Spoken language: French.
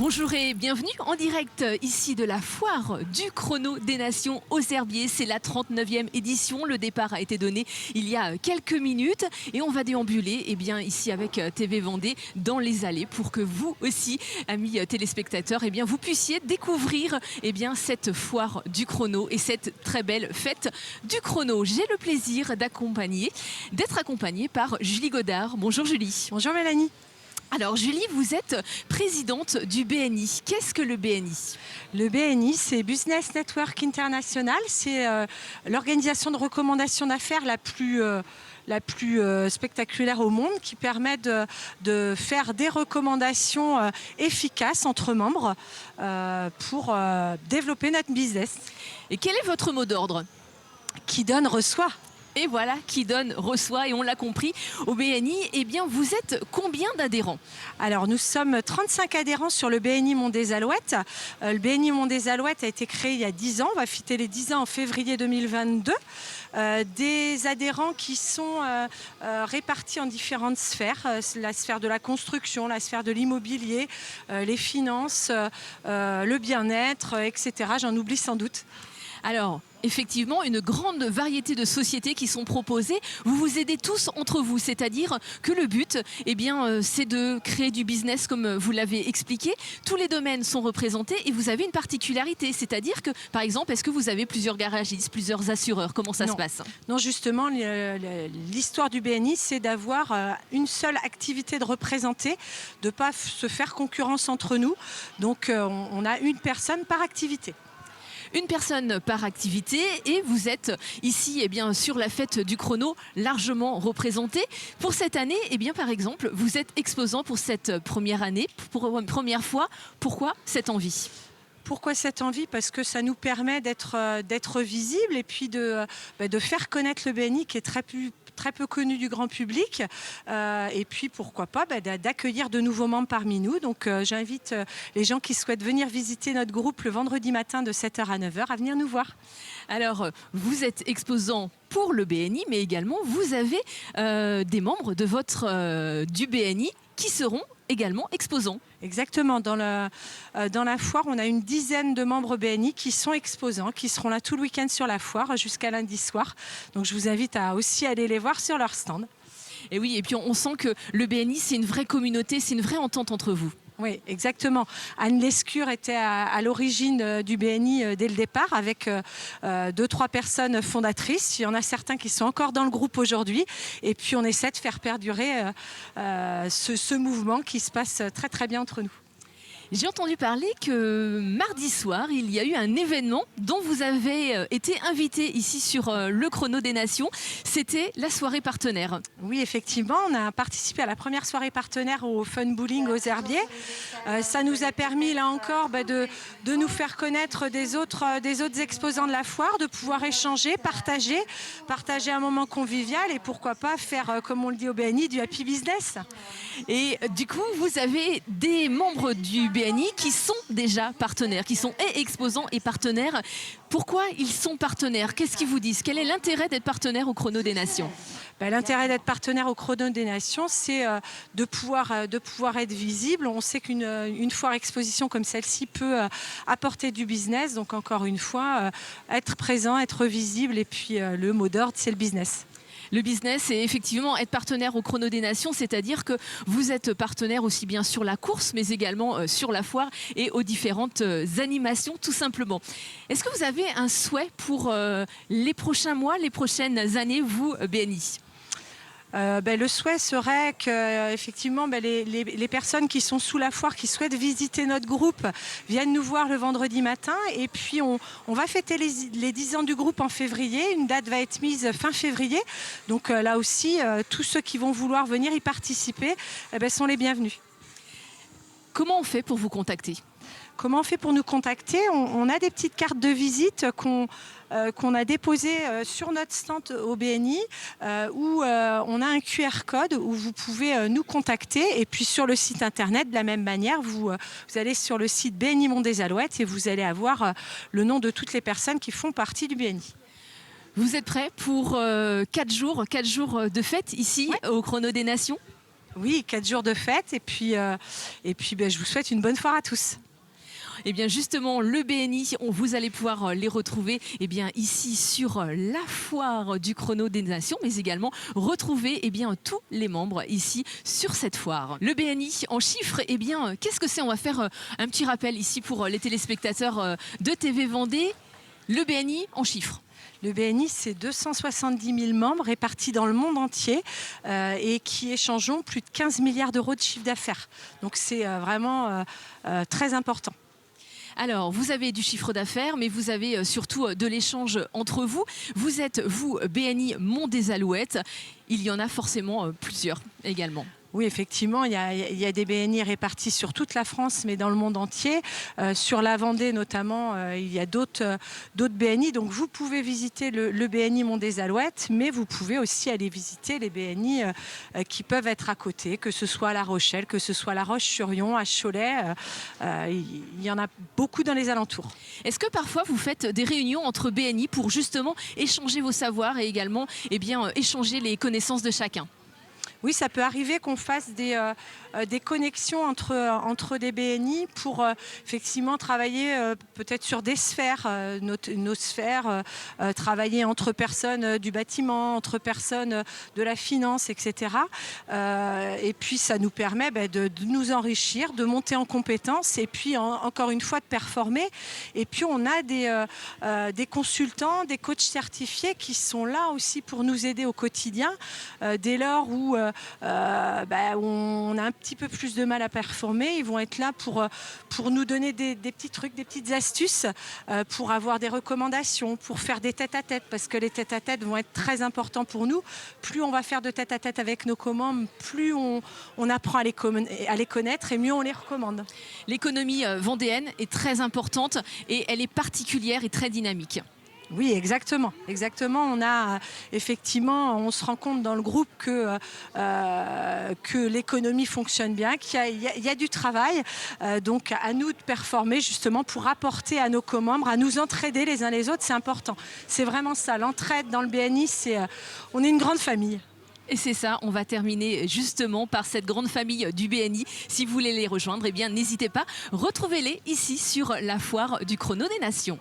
Bonjour et bienvenue en direct ici de la foire du Chrono des Nations aux Herbiers. C'est la 39e édition. Le départ a été donné il y a quelques minutes et on va déambuler ici avec TV Vendée dans les allées pour que vous aussi, amis téléspectateurs, vous puissiez découvrir cette foire du chrono et cette très belle fête du chrono. J'ai le plaisir d'être accompagnée par Julie Godard. Bonjour Julie. Bonjour Mélanie. Alors Julie, vous êtes présidente du BNI. Qu'est-ce que le BNI? Le BNI, c'est Business Network International. C'est l'organisation de recommandation d'affaires la plus spectaculaire au monde, qui permet de faire des recommandations efficaces entre membres pour développer notre business. Et quel est votre mot d'ordre? Qui donne, reçoit. Et voilà, qui donne, reçoit, et on l'a compris, au BNI, vous êtes combien d'adhérents? Alors, nous sommes 35 adhérents sur le BNI Mont des Alouettes. Le BNI Mont des Alouettes a été créé il y a 10 ans. On va fêter les 10 ans en février 2022. Des adhérents qui sont répartis en différentes sphères, la sphère de la construction, la sphère de l'immobilier, les finances, le bien-être, etc. J'en oublie sans doute. Alors, effectivement, une grande variété de sociétés qui sont proposées. Vous vous aidez tous entre vous, c'est-à-dire que le but, c'est de créer du business comme vous l'avez expliqué. Tous les domaines sont représentés et vous avez une particularité, c'est-à-dire que, par exemple, est-ce que vous avez plusieurs garagistes, plusieurs assureurs? Comment ça se passe? Non, justement, l'histoire du BNI, c'est d'avoir une seule activité de représenter, de ne pas se faire concurrence entre nous. Donc, on a une personne par activité. Une personne par activité et vous êtes ici sur la fête du chrono largement représentée. Pour cette année, par exemple, vous êtes exposant pour cette première année, pour une première fois. Pourquoi cette envie ? Pourquoi cette envie? Parce que ça nous permet d'être visible et puis de faire connaître le BNI qui est très peu connu du grand public, et puis pourquoi pas d'accueillir de nouveaux membres parmi nous. Donc j'invite les gens qui souhaitent venir visiter notre groupe le vendredi matin de 7h à 9h à venir nous voir. Alors vous êtes exposant pour le BNI, mais également vous avez des membres de du BNI qui seront également exposants. Exactement. Dans la foire, on a une dizaine de membres BNI qui sont exposants, qui seront là tout le week-end sur la foire jusqu'à lundi soir. Donc je vous invite à aussi aller les voir sur leur stand. Et oui, et puis on sent que le BNI, c'est une vraie communauté, c'est une vraie entente entre vous. Oui, exactement. Anne Lescure était à l'origine du BNI dès le départ avec 2-3 personnes fondatrices. Il y en a certains qui sont encore dans le groupe aujourd'hui. Et puis on essaie de faire perdurer ce mouvement qui se passe très très bien entre nous. J'ai entendu parler que mardi soir, il y a eu un événement dont vous avez été invité ici sur le Chrono des Nations. C'était la soirée partenaire. Oui, effectivement, on a participé à la première soirée partenaire au Fun Bowling aux Herbiers. Ça nous a permis, là encore, de nous faire connaître des autres exposants de la foire, de pouvoir échanger, partager un moment convivial et pourquoi pas faire, comme on le dit au BNI, du happy business. Et du coup, vous avez des membres du BNI qui sont déjà partenaires, qui sont exposants et partenaires. Pourquoi ils sont partenaires? Qu'est-ce qu'ils vous disent? Quel est l'intérêt d'être partenaire au Chrono des Nations? L'intérêt d'être partenaire au Chrono des Nations, c'est de pouvoir être visible. On sait qu'une foire exposition comme celle-ci peut apporter du business. Donc encore une fois, être présent, être visible et puis le mot d'ordre, c'est le business. Le business, c'est effectivement être partenaire au Chrono des Nations, c'est-à-dire que vous êtes partenaire aussi bien sur la course, mais également sur la foire et aux différentes animations, tout simplement. Est-ce que vous avez un souhait pour les prochains mois, les prochaines années, vous, BNI ? Le souhait serait que effectivement, les personnes qui sont sous la foire, qui souhaitent visiter notre groupe, viennent nous voir le vendredi matin. Et puis, on va fêter les 10 ans du groupe en février. Une date va être mise fin février. Donc là aussi, tous ceux qui vont vouloir venir y participer sont les bienvenus. Comment on fait pour vous contacter ? Comment on fait pour nous contacter? On a des petites cartes de visite qu'on a déposées sur notre stand au BNI où on a un QR code où vous pouvez nous contacter. Et puis sur le site internet, de la même manière, vous allez sur le site BNI Mont des Alouettes et vous allez avoir le nom de toutes les personnes qui font partie du BNI. Vous êtes prêts pour 4 jours de fête ici au Chrono des Nations ? Oui, 4 jours de fête ben, je vous souhaite une bonne foire à tous. Eh bien justement, le BNI, vous allez pouvoir les retrouver ici sur la foire du Chrono des Nations, mais également retrouver tous les membres ici sur cette foire. Le BNI en chiffres, qu'est-ce que c'est? On va faire un petit rappel ici pour les téléspectateurs de TV Vendée. Le BNI en chiffres. Le BNI, c'est 270 000 membres répartis dans le monde entier et qui échangeons plus de 15 milliards d'euros de chiffre d'affaires. Donc c'est vraiment très important. Alors, vous avez du chiffre d'affaires, mais vous avez surtout de l'échange entre vous. Vous êtes, vous, BNI Mont des Alouettes. Il y en a forcément plusieurs également. Oui, effectivement, il y a des BNI répartis sur toute la France, mais dans le monde entier. Sur la Vendée, notamment, il y a d'autres BNI. Donc, vous pouvez visiter le BNI Mont des Alouettes, mais vous pouvez aussi aller visiter les BNI qui peuvent être à côté, que ce soit à La Rochelle, que ce soit à La Roche-sur-Yon, à Cholet. Il y en a beaucoup dans les alentours. Est-ce que parfois, vous faites des réunions entre BNI pour justement échanger vos savoirs et également échanger les connaissances de chacun ? Oui, ça peut arriver qu'on fasse des connexions entre des BNI pour effectivement travailler peut-être sur des sphères, nos sphères, travailler entre personnes du bâtiment, entre personnes de la finance, etc. Et puis ça nous permet de nous enrichir, de monter en compétences et puis encore une fois de performer. Et puis on a des consultants, des coachs certifiés qui sont là aussi pour nous aider au quotidien dès lors où on a un petit peu plus de mal à performer. Ils vont être là pour nous donner des petits trucs, des petites astuces, pour avoir des recommandations, pour faire des tête-à-tête, parce que les tête-à-tête vont être très importants pour nous. Plus on va faire de tête-à-tête avec nos commandes, plus on apprend à les connaître et mieux on les recommande. L'économie vendéenne est très importante et elle est particulière et très dynamique. Oui, exactement. On a effectivement, on se rend compte dans le groupe que l'économie fonctionne bien, qu'il y a du travail. Donc à nous de performer justement pour apporter à nos co-membres, à nous entraider les uns les autres, c'est important. C'est vraiment ça. L'entraide dans le BNI, on est une grande famille. Et c'est ça, on va terminer justement par cette grande famille du BNI. Si vous voulez les rejoindre, n'hésitez pas, retrouvez-les ici sur la foire du Chrono des Nations.